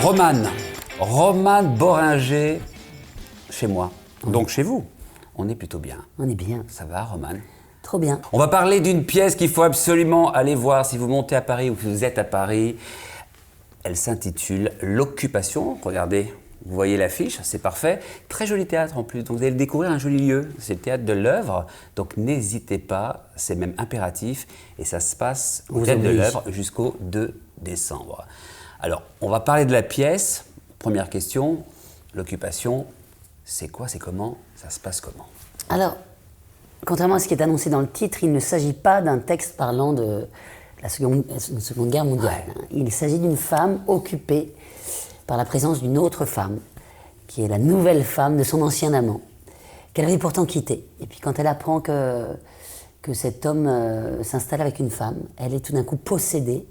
Romane Boringer, chez moi, donc chez vous. On est plutôt bien. On est bien. Ça va, Romane? Trop bien. On va parler d'une pièce qu'il faut absolument aller voir si vous montez à Paris ou que vous êtes à Paris. Elle s'intitule L'Occupation. Regardez, vous voyez l'affiche, c'est parfait. Très joli théâtre en plus, donc vous allez découvrir un joli lieu. C'est le théâtre de l'Œuvre, donc n'hésitez pas, c'est même impératif. Et ça se passe au théâtre de l'Œuvre jusqu'au 2 décembre. Alors, on va parler de la pièce. Première question, l'Occupation, c'est quoi, c'est comment, ça se passe comment? Alors, contrairement à ce qui est annoncé dans le titre, il ne s'agit pas d'un texte parlant de la Seconde Guerre mondiale. Ouais. Il s'agit d'une femme occupée par la présence d'une autre femme, qui est la nouvelle femme de son ancien amant, qu'elle avait pourtant quitté. Et puis quand elle apprend que cet homme s'installe avec une femme, elle est tout d'un coup possédée,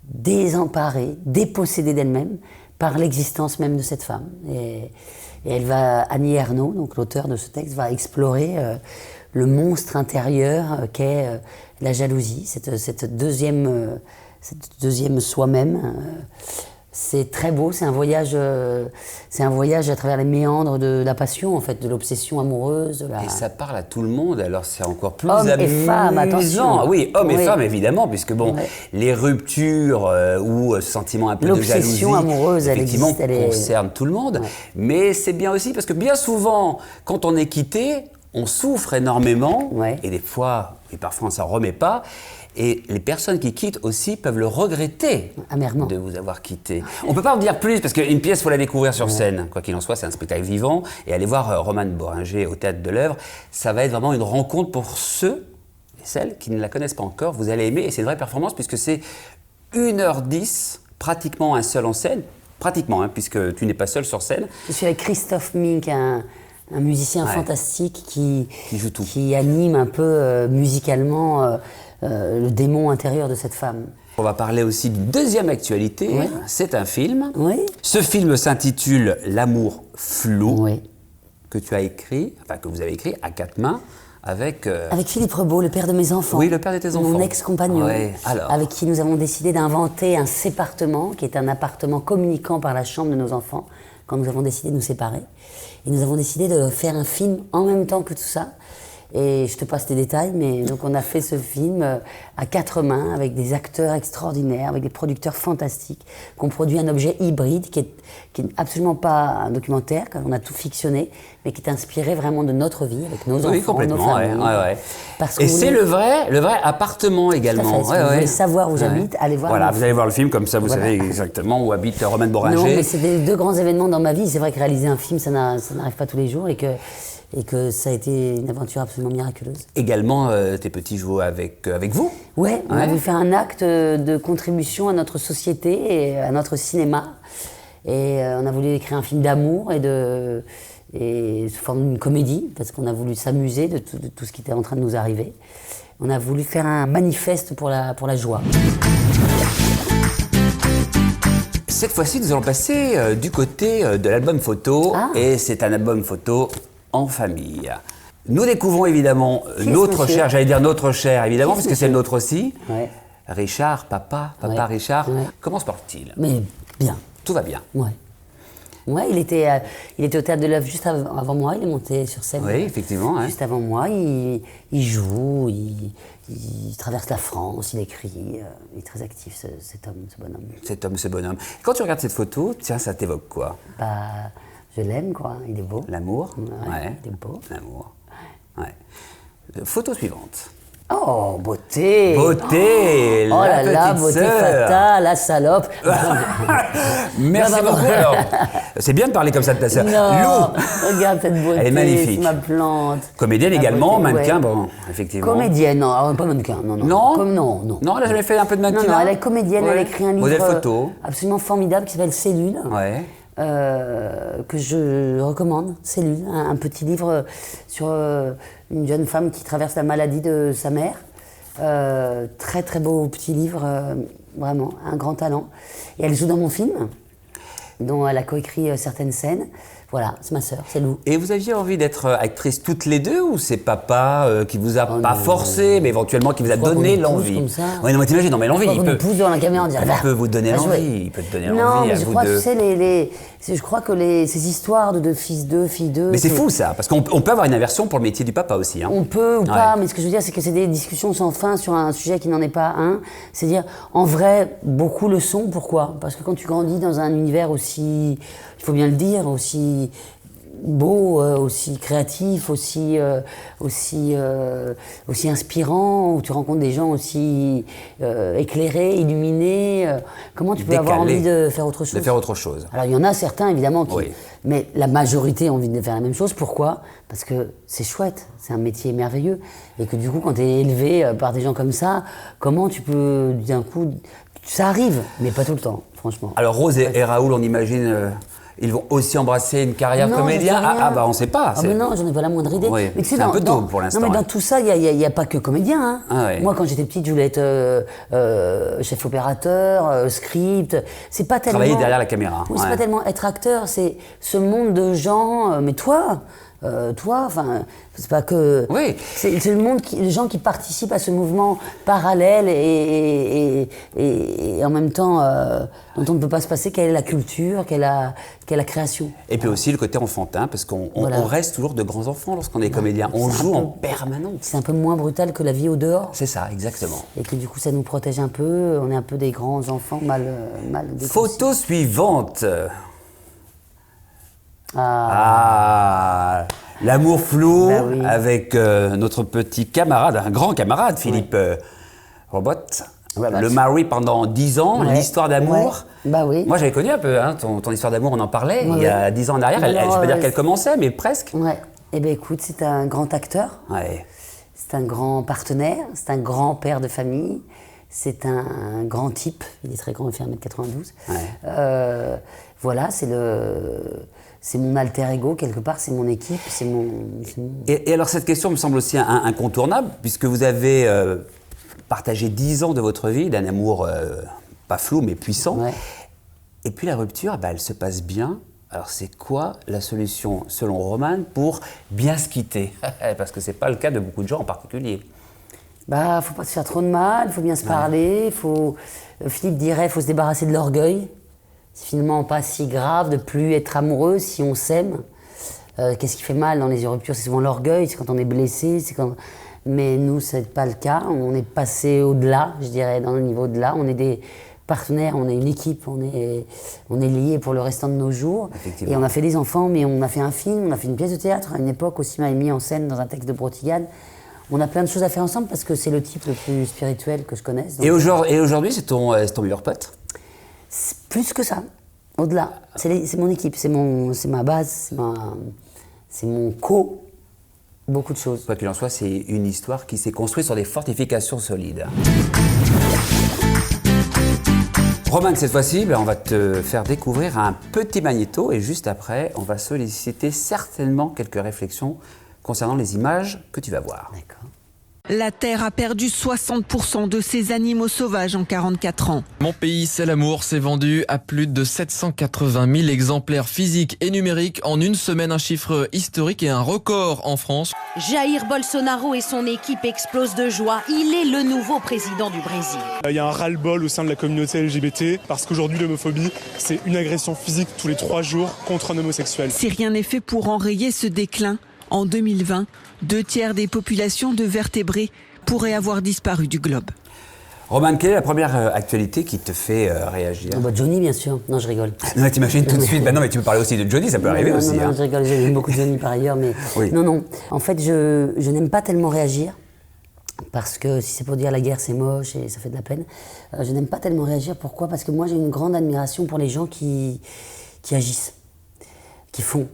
désemparée, dépossédée d'elle-même par l'existence même de cette femme. Et elle va, Annie Ernaux, donc l'auteur de ce texte, va explorer le monstre intérieur qu'est la jalousie, cette deuxième soi-même. C'est très beau, c'est un voyage à travers les méandres de la passion, en fait, de l'obsession amoureuse. Et ça parle à tout le monde, alors c'est encore plus hommes amusant. Et femmes, attention. Oui, hommes et femmes, évidemment, puisque bon, les ruptures ou ce sentiment un peu de jalousie, l'obsession amoureuse, effectivement, elle concerne tout le monde. Ouais. Mais c'est bien aussi parce que bien souvent, quand on est quitté, on souffre énormément, et des fois, et parfois on ne s'en remet pas. Et les personnes qui quittent aussi peuvent le regretter amèrement de vous avoir quitté. On ne peut pas en dire plus parce qu'une pièce, il faut la découvrir sur scène. Quoi qu'il en soit, c'est un spectacle vivant. Et aller voir Romane Boringer au Théâtre de l'Œuvre, ça va être vraiment une rencontre pour ceux et celles qui ne la connaissent pas encore. Vous allez aimer et c'est une vraie performance puisque c'est 1h10, pratiquement un seul en scène. Pratiquement, hein, puisque tu n'es pas seul sur scène. Je suis avec Christophe Mink, un musicien fantastique qui joue tout. Qui anime un peu musicalement le démon intérieur de cette femme. On va parler aussi d'une deuxième actualité, c'est un film. Ce film s'intitule L'amour flou, que tu as écrit, enfin que vous avez écrit à 4 mains, avec Philippe Rebaud, le père de mes enfants. Oui, le père de tes enfants. Mon ex-compagnon, avec qui nous avons décidé d'inventer un sépartement, qui est un appartement communiquant par la chambre de nos enfants, quand nous avons décidé de nous séparer. Et nous avons décidé de faire un film en même temps que tout ça. Et je te passe les détails, mais donc on a fait ce film à 4 mains avec des acteurs extraordinaires, avec des producteurs fantastiques, qu'on produit un objet hybride qui est absolument pas un documentaire, car on a tout fictionné, mais qui est inspiré vraiment de notre vie, avec nos enfants, nos familles. Et c'est le vrai appartement également. Si vous voulez savoir où j'habite, allez voir. Voilà, vous allez voir le film, comme ça vous savez exactement où habite Romane Boringer. Non, mais c'est des 2 grands événements dans ma vie. C'est vrai que réaliser un film, ça n'arrive pas tous les jours et que ça a été une aventure absolument miraculeuse. Également, tes petits jouent avec vous? Ouais, on a voulu faire un acte de contribution à notre société et à notre cinéma. Et on a voulu écrire un film d'amour et sous forme d'une comédie, parce qu'on a voulu s'amuser de tout ce qui était en train de nous arriver. On a voulu faire un manifeste pour la joie. Cette fois-ci, nous allons passer du côté de l'album photo, et c'est un album photo en famille. Nous découvrons évidemment notre cher, évidemment, parce que c'est le nôtre aussi. Richard, papa Richard. Comment se porte-t-il? Mais bien. Tout va bien. Ouais, il était au Théâtre de l'Œuvre juste avant moi, il est monté sur scène. Oui, effectivement. Juste avant moi, il joue, il traverse la France, il écrit, il est très actif cet homme, ce bonhomme. Quand tu regardes cette photo, tiens, ça t'évoque quoi? Je l'aime, quoi, il est beau. L'amour? Il est beau. L'amour. Photo suivante. Oh, beauté! Beauté! Oh là là, beauté fatale, la salope! Merci beaucoup. Alors, c'est bien de parler comme ça de ta sœur. Non, regarde cette beauté, elle est magnifique. C'est ma plante. Comédienne également, mannequin, bon, effectivement. Comédienne, non, pas mannequin, non. Non, elle a jamais fait un peu de mannequin. Non, elle est comédienne, elle a écrit un livre photo. Absolument formidable qui s'appelle Cellule. Que je recommande, Cellule, un petit livre sur une jeune femme qui traverse la maladie de sa mère. Très très beau petit livre, vraiment, un grand talent. Et elle joue dans mon film, dont elle a coécrit certaines scènes. Voilà, c'est ma sœur, c'est Lou. Et vous aviez envie d'être actrice toutes les deux ou c'est papa qui vous a pas non, forcé, mais éventuellement qui vous a Crois qu'on donné nous pousse l'envie? comme ça. Oui, non, mais t'imagines, non, mais l'envie, On nous pousse devant la caméra en disant, il peut vous donner va jouer. l'envie, il peut te donner Non, l'envie mais à je vous crois, deux. tu sais, je crois que ces histoires de fils 2, filles 2... Mais c'est fou ça, parce qu'on peut avoir une aversion pour le métier du papa aussi. Hein. On peut ou pas, mais ce que je veux dire, c'est que c'est des discussions sans fin sur un sujet qui n'en est pas un. C'est-à-dire, en vrai, beaucoup le sont. Pourquoi? Parce que quand tu grandis dans un univers aussi, il faut bien le dire, aussi beau, aussi créatif, aussi inspirant, où tu rencontres des gens aussi éclairés, illuminés. Comment tu peux avoir Décalés. envie de faire autre chose? De faire autre chose. Alors il y en a certains évidemment qui... Oui. Mais la majorité ont envie de faire la même chose. Pourquoi? Parce que c'est chouette, c'est un métier merveilleux. Et que du coup, quand tu es élevé par des gens comme ça, comment tu peux d'un coup... Ça arrive, mais pas tout le temps, franchement. Alors Rose et Raoul, on imagine, ils vont aussi embrasser une carrière Non, comédien. j'en sais rien. Bah on sait pas. Ah mais non, j'en ai pas la moindre idée. Oui, mais tu sais, c'est un peu tôt pour l'instant, Non mais dans hein. tout ça, il n'y a pas que comédien. Hein. Ah ouais. Moi quand j'étais petite, je voulais être chef opérateur, script. C'est pas tellement... Travailler derrière la caméra. Oui, c'est Ouais. pas tellement être acteur, c'est ce monde de gens. Mais toi, enfin, c'est pas que... Oui. C'est le monde, les gens qui participent à ce mouvement parallèle et en même temps dont on ne peut pas se passer, quelle est la culture, quelle est la création. Et puis aussi le côté enfantin, parce qu'on Voilà. on reste toujours de grands enfants lorsqu'on est comédien. On c'est un joue peu- en permanence. C'est un peu moins brutal que la vie au dehors. C'est ça, exactement. Et que du coup, ça nous protège un peu. On est un peu des grands enfants mal déconseillés. Photo suivante. Ah, L'amour flou Bah oui. avec notre petit camarade, un grand camarade, Philippe Robot. Robot. Le mari pendant 10 ans, Ouais. l'histoire d'amour. Ouais. Bah oui. Moi j'avais connu un peu ton histoire d'amour, on en parlait il y Ouais. a 10 ans en arrière. Je Alors, peux dire qu'elle commençait, mais presque. ouais. Eh bien, écoute, c'est un grand acteur. Ouais. C'est un grand partenaire. C'est un grand père de famille. C'est un grand type. Il est très grand, il fait 1m92. Ouais. Voilà, c'est mon alter ego, quelque part. C'est mon équipe. C'est mon... Et alors cette question me semble aussi incontournable, puisque vous avez partagé 10 ans de votre vie d'un amour pas flou mais puissant. Ouais. Et puis la rupture, elle se passe bien. Alors c'est quoi la solution selon Roman pour bien se quitter? Parce que c'est pas le cas de beaucoup de gens en particulier. Bah, faut pas se faire trop de mal, faut bien se parler, Philippe dirait, faut se débarrasser de l'orgueil. C'est finalement pas si grave de plus être amoureux si on s'aime. Qu'est-ce qui fait mal dans les ruptures? C'est souvent l'orgueil, c'est quand on est blessé, mais nous, c'est pas le cas. On est passé au-delà, je dirais, dans le niveau au-delà. On est des partenaires, on est une équipe, on est liés pour le restant de nos jours. Effectivement. Et on a fait des enfants, mais on a fait un film, on a fait une pièce de théâtre. À une époque, aussi m'a mis en scène dans un texte de Brotigane. On a plein de choses à faire ensemble parce que c'est le type le plus spirituel que je connaisse. Donc, Et aujourd'hui, c'est ton meilleur pote? c'est plus que ça, au-delà. C'est mon équipe, c'est ma base, c'est mon beaucoup de choses. Quoi qu'il en soit, c'est une histoire qui s'est construite sur des fortifications solides. Roman, cette fois-ci, on va te faire découvrir un petit magnéto et juste après, on va solliciter certainement quelques réflexions concernant les images que tu vas voir. D'accord. La Terre a perdu 60% de ses animaux sauvages en 44 ans. Mon pays, c'est l'amour, s'est vendu à plus de 780 000 exemplaires physiques et numériques en une semaine, un chiffre historique et un record en France. Jair Bolsonaro et son équipe explosent de joie. Il est le nouveau président du Brésil. Il y a un ras-le-bol au sein de la communauté LGBT parce qu'aujourd'hui l'homophobie, c'est une agression physique tous les 3 jours contre un homosexuel. Si rien n'est fait pour enrayer ce déclin, en 2020, 2/3 des populations de vertébrés pourraient avoir disparu du globe. Roman, quelle est la première actualité qui te fait réagir? Ah bah, Johnny, bien sûr. Non, je rigole. Non, t'imagines tout de suite. Non, mais tu peux parler aussi de Johnny, ça peut arriver non, aussi. non, hein. je rigole, j'aime beaucoup Johnny par ailleurs, mais Oui. non. En fait, je n'aime pas tellement réagir, parce que si c'est pour dire la guerre c'est moche et ça fait de la peine, je n'aime pas tellement réagir. Pourquoi? Parce que moi j'ai une grande admiration pour les gens qui agissent, qui font.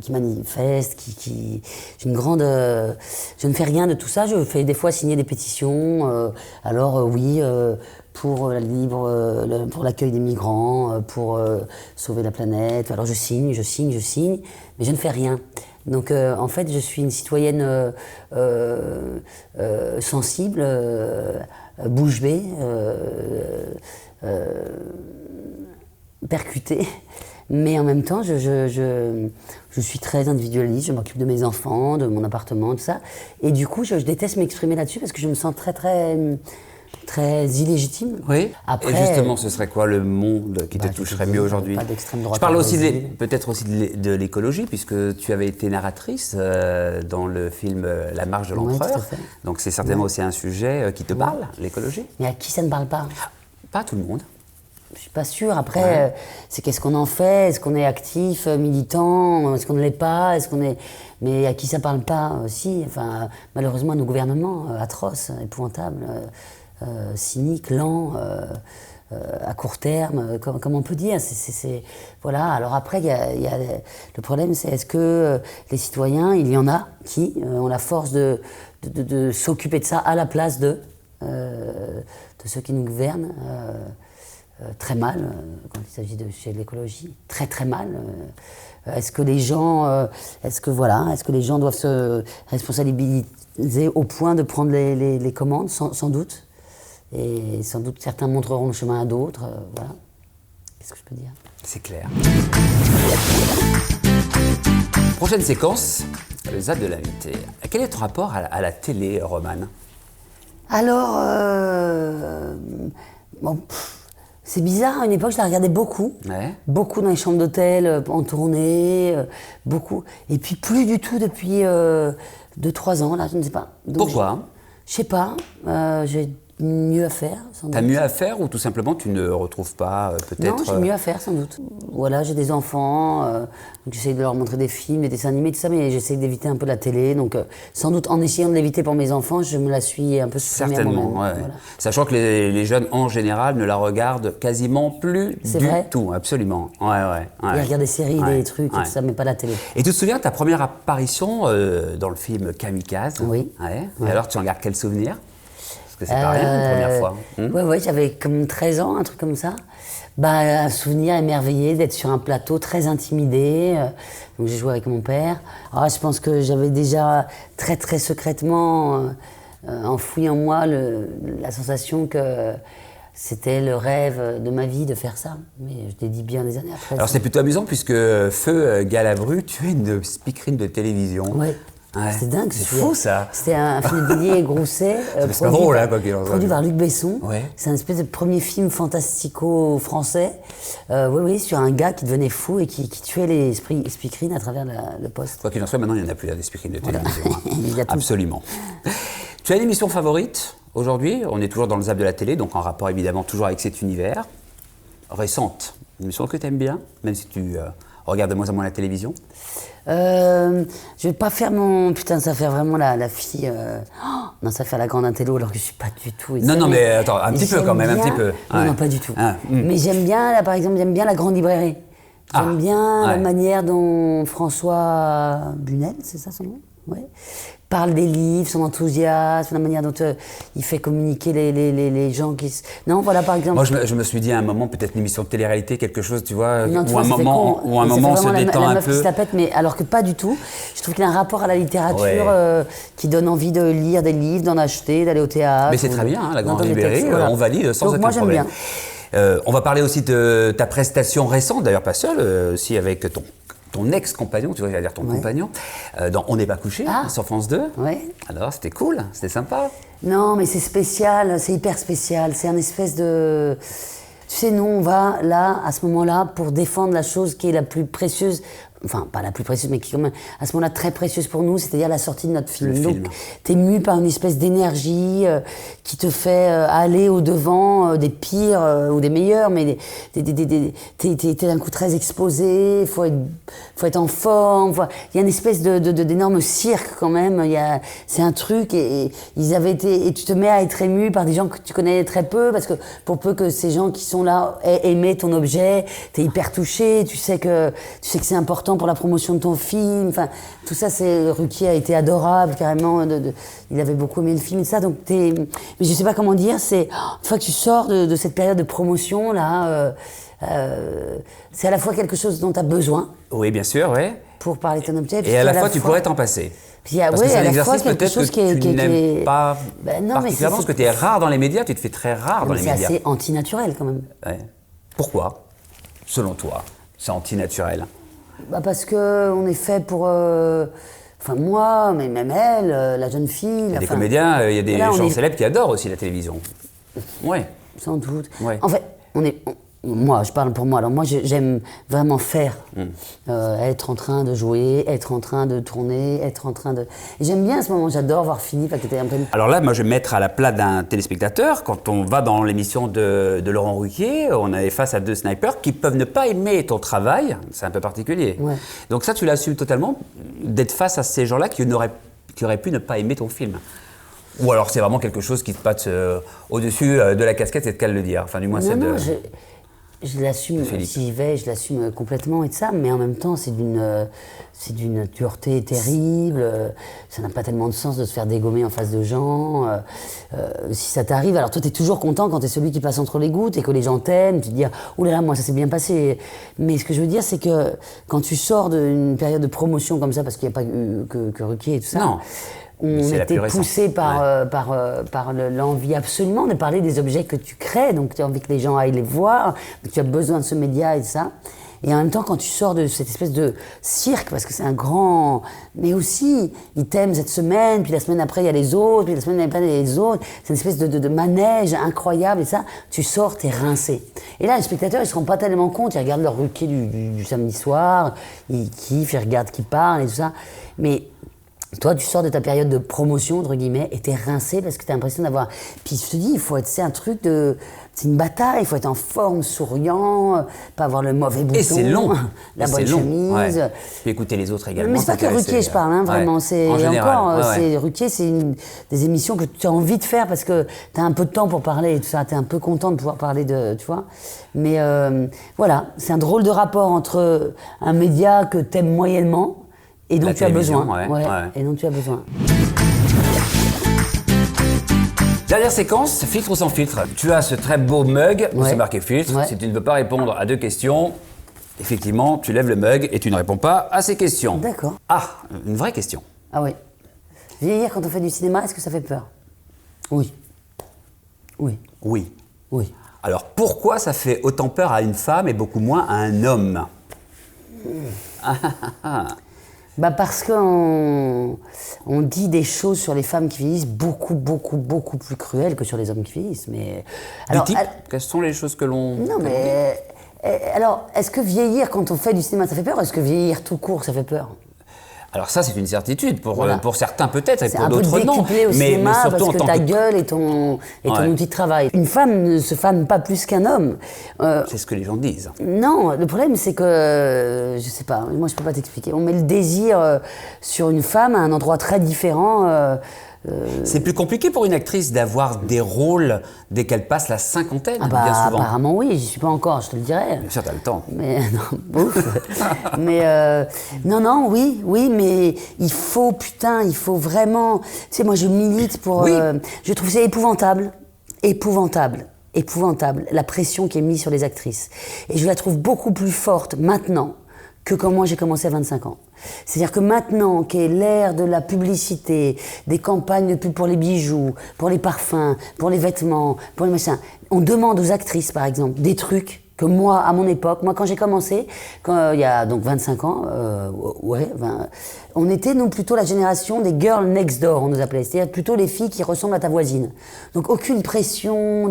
Qui manifestent, j'ai une grande... je ne fais rien de tout ça, je fais des fois signer des pétitions, oui, pour pour l'accueil des migrants, pour sauver la planète, alors je signe, mais je ne fais rien. Donc en fait je suis une citoyenne sensible, bouche bée, percutée. Mais en même temps, je suis très individualiste, je m'occupe de mes enfants, de mon appartement, tout ça. Et du coup, je déteste m'exprimer là-dessus parce que je me sens très illégitime. Oui. Après, et justement, ce serait quoi le monde qui te toucherait mieux aujourd'hui? Pas d'extrême droite. Je parle aussi Brésil. peut-être aussi de l'écologie, puisque tu avais été narratrice dans le film La Marche de Ouais, l'Empereur. tout à fait. Donc c'est certainement aussi un sujet qui te parle, l'écologie. Mais à qui ça ne parle pas? Pas tout le monde. Je suis pas sûre. Après, c'est qu'est-ce qu'on en fait? Est-ce qu'on est actif, militant? Est-ce qu'on ne l'est pas? Mais à qui ça parle pas aussi? Enfin, malheureusement, nos gouvernements atroces, épouvantables, cyniques, lents, à court terme, comme on peut dire. Voilà. Alors après, le problème, c'est est-ce que les citoyens, il y en a qui ont la force de s'occuper de ça à la place de ceux qui nous gouvernent. Très mal, quand il s'agit de l'écologie, très mal. Est-ce que les gens doivent se responsabiliser au point de prendre les commandes, sans doute. Et sans doute certains montreront le chemin à d'autres. Voilà. Qu'est-ce que je peux dire? C'est clair. Prochaine séquence, le ZAD de l'invité. Quel est ton rapport à la télé, Romane? Alors, c'est bizarre, à une époque je la regardais beaucoup. Ouais. Beaucoup dans les chambres d'hôtel, en tournée, beaucoup. Et puis plus du tout depuis 2-3 ans, là, je ne sais pas. Donc, Pourquoi? Je sais pas, j'ai mieux à faire, sans T'as doute. mieux à faire ou tout simplement tu ne retrouves pas peut-être... Non, j'ai mieux à faire, sans doute. Voilà, j'ai des enfants, donc j'essaie de leur montrer des films, des dessins animés, tout ça, mais j'essaie d'éviter un peu la télé. Donc, sans doute, en essayant de l'éviter pour mes enfants, je me la suis un peu supprimée à Certainement, moi-même. ouais. Voilà. Sachant que les jeunes, en général, ne la regardent quasiment plus C'est du vrai tout. Absolument. Ouais. Ils regardent des séries, Ouais, des trucs, et ouais. tout ça, mais pas la télé. Et tu te souviens de ta première apparition dans le film Kamikaze? Oui. Ouais. Ouais. Et alors, tu en gardes quel souvenir? Parce que c'est pas rien, une première fois. Ouais, j'avais comme 13 ans, un truc comme ça. Un souvenir émerveillé d'être sur un plateau très intimidé. Donc j'ai joué avec mon père. Alors, je pense que j'avais déjà très secrètement enfoui en moi la sensation que c'était le rêve de ma vie de faire ça. Mais je l'ai dit bien des années après. Alors, c'est plutôt amusant puisque Feu Galabru, tu es une speakerine de télévision. Ouais. Ouais. C'est dingue. C'est fou, ça. C'était un film de Villiers et Grousset. C'est pas drôle, hein, quoi qu'il en soit. Produit par Luc Besson. Ouais. C'est un espèce de premier film fantastico-français. Oui, sur un gars qui devenait fou et qui tuait les speakerines à travers le poste. Quoi qu'il en soit, maintenant, il n'y en a plus, des speakerines de télévision. hein. Il y a tout. Absolument. Tu as une émission favorite aujourd'hui? On est toujours dans le ZAP de la télé, donc en rapport évidemment toujours avec cet univers. Récente. Une émission que tu aimes bien, même si tu regardes de moins en moins la télévision? Je vais pas faire mon... Putain, ça va faire vraiment la fille... Non, ça va faire la grande intello alors que je suis pas du tout... Non, mais attends, un petit peu quand même, un petit peu. Non, Ouais. non, pas du tout. Ah, Mais j'aime bien, là, par exemple, j'aime bien la grande librairie. J'aime bien la ouais. manière dont François Bunel, c'est ça son nom? Ouais. Parle des livres, son enthousiasme, la manière dont il fait communiquer les gens qui... Non, voilà, par exemple... Moi, je me suis dit à un moment, peut-être une émission de télé-réalité, quelque chose, tu vois, Non, tu où vois, un c'était moment, con. où un Et ça moment fait on se vraiment détend la un meuf qui peu. se la pète, mais alors que pas du tout. Je trouve qu'il a un rapport à la littérature Ouais. qui donne envie de lire des livres, d'en acheter, d'aller au théâtre. Mais c'est très ou bien, hein, la grande d'entendre des librairie, textes, voilà. on valide sans Donc, aucun moi, j'aime problème. bien. On va parler aussi de ta prestation récente, d'ailleurs pas seule, aussi avec ton ex-compagnon, tu vois, j'allais dire ton Ouais. compagnon, dans On n'est pas couché, Ah. sur France 2. Ouais. Alors, c'était cool, c'était sympa. Non, mais c'est spécial, c'est hyper spécial. C'est un espèce de... Tu sais, nous, on va là, à ce moment-là, pour défendre la chose qui est la plus précieuse. Enfin, pas la plus précieuse, mais qui est quand même, à ce moment-là, très précieuse pour nous, c'est-à-dire la sortie de notre film. Le Donc, film. t'es mu par une espèce d'énergie qui te fait aller au-devant des pires ou des meilleurs, mais t'es d'un coup très exposé, faut être en forme. Il y a une espèce d'énorme cirque quand même. C'est un truc et ils avaient été, et tu te mets à être ému par des gens que tu connais très peu, parce que pour peu que ces gens qui sont là aient aimé ton objet, t'es hyper touché, tu sais que c'est important pour la promotion de ton film. Enfin, tout ça, Ruquier a été adorable, carrément. Il avait beaucoup aimé le film et ça. Donc, mais je sais pas comment dire. C'est une fois que tu sors de cette période de promotion là, c'est à la fois quelque chose dont tu as besoin Oui, bien sûr, ouais. pour parler de ton objet. Et à la fois, tu pourrais t'en passer. Puis, ah Parce ouais, que c'est à un la fois exercice quelque peut-être chose que tu n'aimes pas Ben non, mais particulièrement, parce que tu es rare dans les médias, tu te fais très rare dans les c'est médias. assez antinaturel quand même. Ouais. Pourquoi, selon toi? C'est antinaturel. Bah parce qu'on est fait pour... Enfin moi, mais même elle, la jeune fille... Il y a des comédiens, il y a des gens célèbres qui adorent aussi la télévision. Oui. Sans doute. Ouais. En fait, moi, je parle pour moi. Alors moi, j'aime vraiment faire. Être en train de jouer, être en train de tourner, être en train de... Et j'aime bien ce moment, j'adore voir Philippe qui était un peu... Alors là, moi, je vais me mettre à la place d'un téléspectateur. Quand on va dans l'émission de Laurent Ruquier, on est face à 2 snipers qui peuvent ne pas aimer ton travail. C'est un peu particulier. Ouais. Donc ça, tu l'assumes totalement, d'être face à ces gens-là qui auraient pu ne pas aimer ton film. Ou alors c'est vraiment quelque chose qui te passe au-dessus de la casquette, c'est le cas de le dire. Enfin, du moins, c'est de... Je l'assume, si j'y vais, je l'assume complètement et de ça, mais en même temps, c'est d'une dureté terrible. Ça n'a pas tellement de sens de se faire dégommer en face de gens. Si ça t'arrive, alors toi, t'es toujours content quand t'es celui qui passe entre les gouttes et que les gens t'aiment, tu te dis « Ouh là là, moi, ça s'est bien passé ». Mais ce que je veux dire, c'est que quand tu sors d'une période de promotion comme ça, parce qu'il n'y a pas eu que Ruquier et tout ça... Non. On était poussé par l'envie absolument de parler des objets que tu crées, donc tu as envie que les gens aillent les voir, donc tu as besoin de ce média et de ça. Et en même temps, quand tu sors de cette espèce de cirque, parce que c'est un grand... Mais aussi, ils t'aiment cette semaine, puis la semaine après, il y a les autres, puis la semaine après, il y a les autres. C'est une espèce de manège incroyable, et ça, tu sors, t'es rincé. Et là, les spectateurs, ils se rendent pas tellement compte, ils regardent leur Ruquier du samedi soir, ils kiffent, ils regardent qui parle et tout ça. Mais... toi, tu sors de ta période de promotion, entre guillemets, et t'es rincé parce que t'as l'impression d'avoir... Puis je te dis, c'est un truc de... C'est une bataille, il faut être en forme, souriant, pas avoir le mauvais bouton. Et c'est long. La bonne chemise. Ouais. Puis écouter les autres également. Mais c'est pas que Ruquier, je parle, vraiment. Ouais. C'est en général. encore, Ruquier, c'est des émissions que tu as envie de faire parce que t'as un peu de temps pour parler et tout ça. T'es un peu content de pouvoir parler tu vois. Mais voilà, c'est un drôle de rapport entre un média que t'aimes moyennement et dont tu as besoin. Et dont tu as besoin. Dernière séquence, filtre ou sans filtre. Tu as ce très beau mug où c'est marqué filtre. Ouais. Si tu ne peux pas répondre à 2 questions, effectivement, tu lèves le mug et tu ne réponds pas à ces questions. D'accord. Ah, une vraie question. Ah oui. Vieillir quand on fait du cinéma, est-ce que ça fait peur? Oui. Oui. Oui. Oui. Alors pourquoi ça fait autant peur à une femme et beaucoup moins à un homme? Bah parce qu'on dit des choses sur les femmes qui vieillissent beaucoup plus cruelles que sur les hommes qui vieillissent. Mais alors, du type, quelles sont les choses que l'on... Non mais... Alors, est-ce que vieillir quand on fait du cinéma, ça fait peur? Est-ce que vieillir tout court, ça fait peur? Alors ça, c'est une certitude. Pour certains peut-être, et c'est pour d'autres non. C'est un peu décuplé au cinéma surtout parce que ta gueule et ton outil de travail. Une femme ne se fane pas plus qu'un homme. C'est ce que les gens disent. Non, le problème c'est que, je sais pas, moi je peux pas t'expliquer. On met le désir sur une femme à un endroit très différent. C'est plus compliqué pour une actrice d'avoir des rôles dès qu'elle passe la cinquantaine, bien souvent. Apparemment oui, j'y suis pas encore, je te le dirais. Bien sûr, t'as le temps. Mais non, ouf. Mais non, oui, mais il faut vraiment... Tu sais, moi je milite pour... Oui. Je trouve c'est épouvantable, la pression qui est mise sur les actrices. Et je la trouve beaucoup plus forte maintenant que quand moi j'ai commencé à 25 ans. C'est-à-dire que maintenant qu'est l'ère de la publicité, des campagnes de pub pour les bijoux, pour les parfums, pour les vêtements, pour les machins, on demande aux actrices par exemple des trucs que moi, à mon époque, quand j'ai commencé, il y a donc 25 ans, on était nous plutôt la génération des girls next door, on nous appelait, c'est-à-dire plutôt les filles qui ressemblent à ta voisine. Donc aucune pression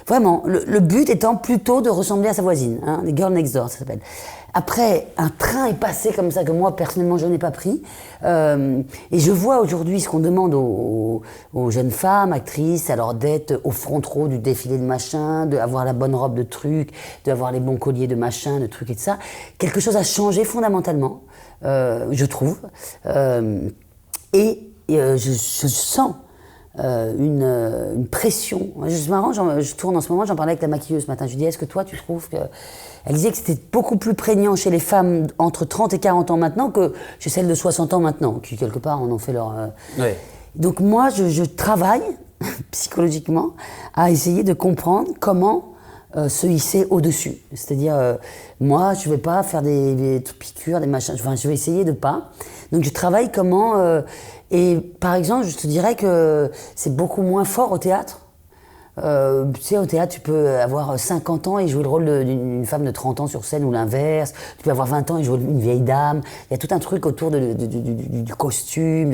vraiment, le but étant plutôt de ressembler à sa voisine, hein, les girls next door, ça s'appelle. Après, un train est passé comme ça que moi, personnellement, je n'ai pas pris. Et je vois aujourd'hui ce qu'on demande aux jeunes femmes, actrices, alors d'être au front row du défilé de machin, d'avoir la bonne robe de trucs, d'avoir les bons colliers de machin, de trucs et de ça. Quelque chose a changé fondamentalement, je trouve. Je sens une pression. C'est marrant, je tourne en ce moment, j'en parlais avec la maquilleuse ce matin. Je lui dis, est-ce que toi, tu trouves que... Elle disait que c'était beaucoup plus prégnant chez les femmes entre 30 et 40 ans maintenant que chez celles de 60 ans maintenant, qui quelque part en ont fait leur... Oui. Donc moi, je travaille psychologiquement à essayer de comprendre comment se hisser au-dessus. C'est-à-dire, moi, je ne vais pas faire des piqûres, des machins, enfin, je vais essayer de pas. Donc je travaille comment... et par exemple, je te dirais que c'est beaucoup moins fort au théâtre. Tu sais, au théâtre, tu peux avoir 50 ans et jouer le rôle d'une femme de 30 ans sur scène ou l'inverse. Tu peux avoir 20 ans et jouer une vieille dame. Il y a tout un truc autour du costume,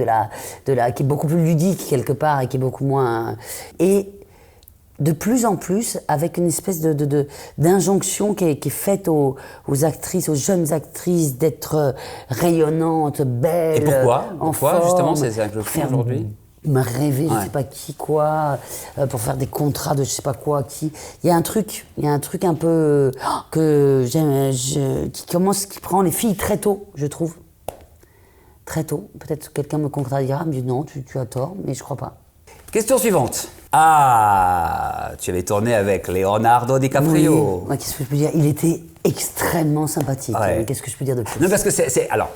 qui est beaucoup plus ludique quelque part et qui est beaucoup moins... Et de plus en plus, avec une espèce d'injonction qui est faite aux actrices, aux jeunes actrices, d'être rayonnantes, belles, Et pourquoi en forme, justement ces injonctions aujourd'hui? me rêver, je sais pas qui, quoi, pour faire des contrats de je sais pas quoi, qui. Il y a un truc un peu que j'aime, qui prend les filles très tôt, je trouve. Très tôt. Peut-être que quelqu'un me contradira, me dit non, tu as tort, mais je crois pas. Question suivante. Ah, tu avais tourné avec Leonardo DiCaprio. Oui. Ouais, qu'est-ce que je peux dire? Il était extrêmement sympathique. Ouais. Qu'est-ce que je peux dire de plus? Non, parce que alors,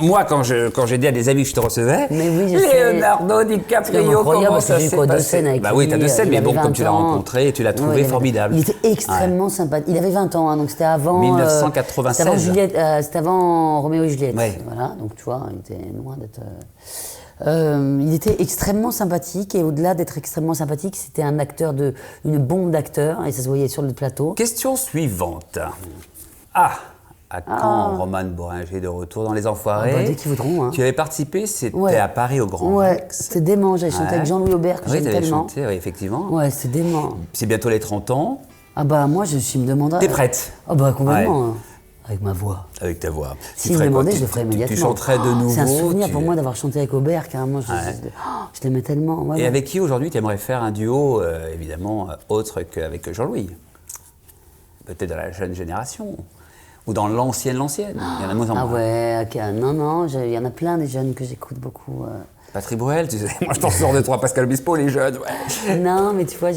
moi, quand j'ai dit à des amis que je te recevais, Mais oui, je sais. Leonardo DiCaprio, comment ça s'est deux passé? scènes avec Bah oui, lui, t'as 2 scènes, il mais avait bon, comme 20 tu l'as ans. rencontré, tu l'as trouvé Ouais, formidable. Il était extrêmement sympathique. Il avait 20 ans, hein, donc c'était avant... 1996. C'était avant, c'était avant Roméo et Juliette. Ouais. Voilà, donc tu vois, il était loin d'être... il était extrêmement sympathique et au-delà d'être extrêmement sympathique, c'était un acteur une bombe d'acteur et ça se voyait sur le plateau. Question suivante. À quand Romane Bohringer de retour dans Les Enfoirés? Dès qu'ils voudront. Hein. Tu avais participé, c'était Ouais. à Paris au Grand Ouais, Rex. c'était dément. J'avais chanté avec Jean-Louis Aubert, que Oui, j'aime t'avais tellement. chanté, oui, effectivement. Ouais, c'était dément. C'est bientôt les 30 ans. Ah bah moi, si me demandera... T'es prête? Ah bah complètement. Hein. Avec ma voix. Avec ta voix. S'il me demandait, je le ferais immédiatement. Tu chanterais de nouveau. C'est un souvenir pour moi d'avoir chanté avec Aubert, carrément. Je l'aimais tellement. Ouais, Et ouais. avec qui aujourd'hui tu aimerais faire un duo, évidemment, autre qu'avec Jean-Louis? Peut-être dans la jeune génération. Ou dans l'ancienne. Il y en a moins en moins. Ah ouais, ok. Non, il y en a plein des jeunes que j'écoute beaucoup. Patrick Bruel, tu sais, moi je t'en sors de 3, Pascal Obispo, les jeunes, ouais. Non, mais tu vois,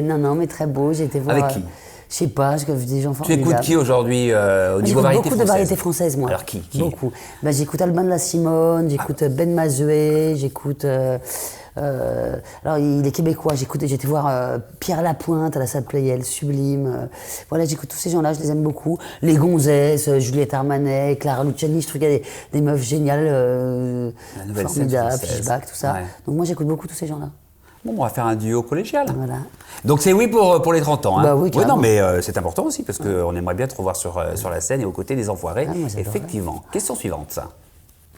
non, mais très beau. J'ai été voir. Avec qui? Je sais pas, des gens Tu formidables. écoutes qui aujourd'hui au niveau J'écoute variété beaucoup française? de variétés françaises, moi. Alors qui Beaucoup. Ben, j'écoute Alban de la Simone, j'écoute Ben Mazué, j'écoute... alors, il est québécois. J'étais voir Pierre Lapointe à la salle Playel, sublime. Voilà, j'écoute tous ces gens-là, je les aime beaucoup. Les Gonzesses, Juliette Armanet, Clara Luciani, je trouve qu'il y a des meufs géniales, La nouvelle scène formidables, française. Fishback, tout ça. Ouais. Donc moi, j'écoute beaucoup tous ces gens-là. Bon, on va faire un duo collégial. Voilà. Donc c'est oui pour les 30 ans. Hein. Bah oui, carrément. non, mais c'est important aussi parce qu'on aimerait bien te revoir sur la scène et aux côtés des Enfoirés. Ah, moi, j'adorerais. Effectivement. Question suivante.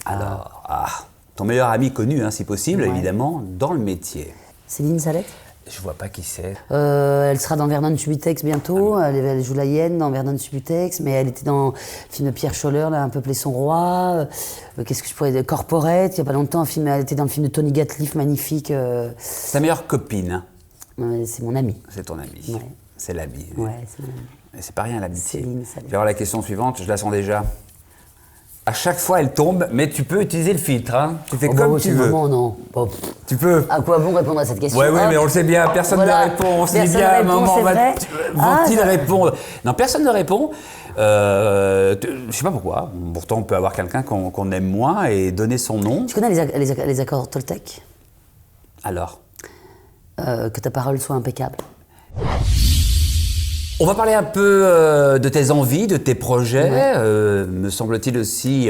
Alors, ton meilleur ami connu, hein, si possible, évidemment, dans le métier. Céline Salette. Je vois pas qui c'est. Elle sera dans Vernon Subutex bientôt. Elle joue la hyène dans Vernon Subutex, mais elle était dans le film de Pierre Scholler, là, Un peuple et son roi. Qu'est-ce que je pourrais dire? Corporate, il y a pas longtemps, elle était dans le film de Tony Gatliff, magnifique. Ta meilleure copine, C'est mon amie. c'est ton ami. Ouais. C'est l'ami. Ouais, c'est mon amie. Et c'est pas rien l'amitié. Céline Je Salette. vais voir la question suivante, je la sens déjà. À chaque fois, elle tombe, mais tu peux utiliser le filtre. Hein. Tu fais Oh, bah, comme ouais, tu c'est veux. vraiment, non. Bon, Tu peux. à quoi bon répondre à cette question? Ouais, oui, Hop. mais on le sait bien, personne Voilà. ne répond. On se dit Personne bien, ne à un répond, moment, c'est vrai. vont-ils ça- répondre? Non, personne ne répond. Je sais pas pourquoi. Pourtant, on peut avoir quelqu'un qu'on aime moins et donner son nom. Tu connais les accords Toltec? Alors, Que ta parole soit impeccable. on va parler un peu de tes envies, de tes projets. Me semble-t-il aussi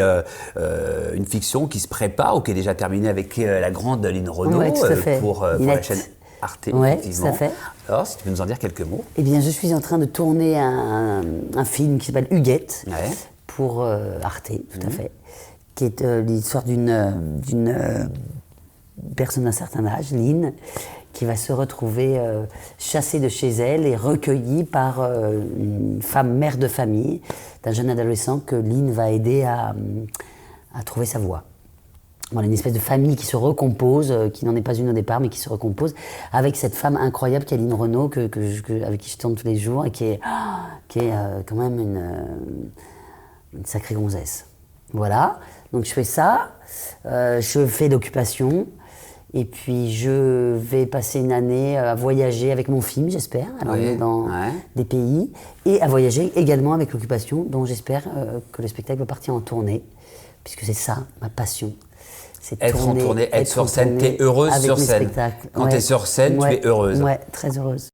une fiction qui se prépare ou qui est déjà terminée avec la grande Line Renaud Ouais, tout à fait. pour la Linette. chaîne Arte. Ouais, effectivement. tout à fait. Alors, si tu peux nous en dire quelques mots. Eh bien, je suis en train de tourner un film qui s'appelle Huguette Ouais. pour Arte, tout à fait, qui est l'histoire d'une personne d'un certain âge, Lynn, qui va se retrouver chassée de chez elle et recueillie par une femme mère de famille d'un jeune adolescent que Lynn va aider à trouver sa voie. Voilà, une espèce de famille qui se recompose, qui n'en est pas une au départ, mais qui se recompose avec cette femme incroyable qui est Line Renaud, avec qui je tourne tous les jours et qui est quand même une sacrée gonzesse. Voilà, donc je fais ça, je fais l'occupation, et puis je vais passer une année à voyager avec mon film, j'espère, à l'emmener dans des pays, et à voyager également avec l'occupation, dont j'espère que le spectacle va partir en tournée, puisque c'est ça, ma passion. C'est Être en tournée, être sur scène, t'es heureuse avec sur mes scène. spectacles. Quand t'es sur scène, tu es heureuse. Ouais, très heureuse.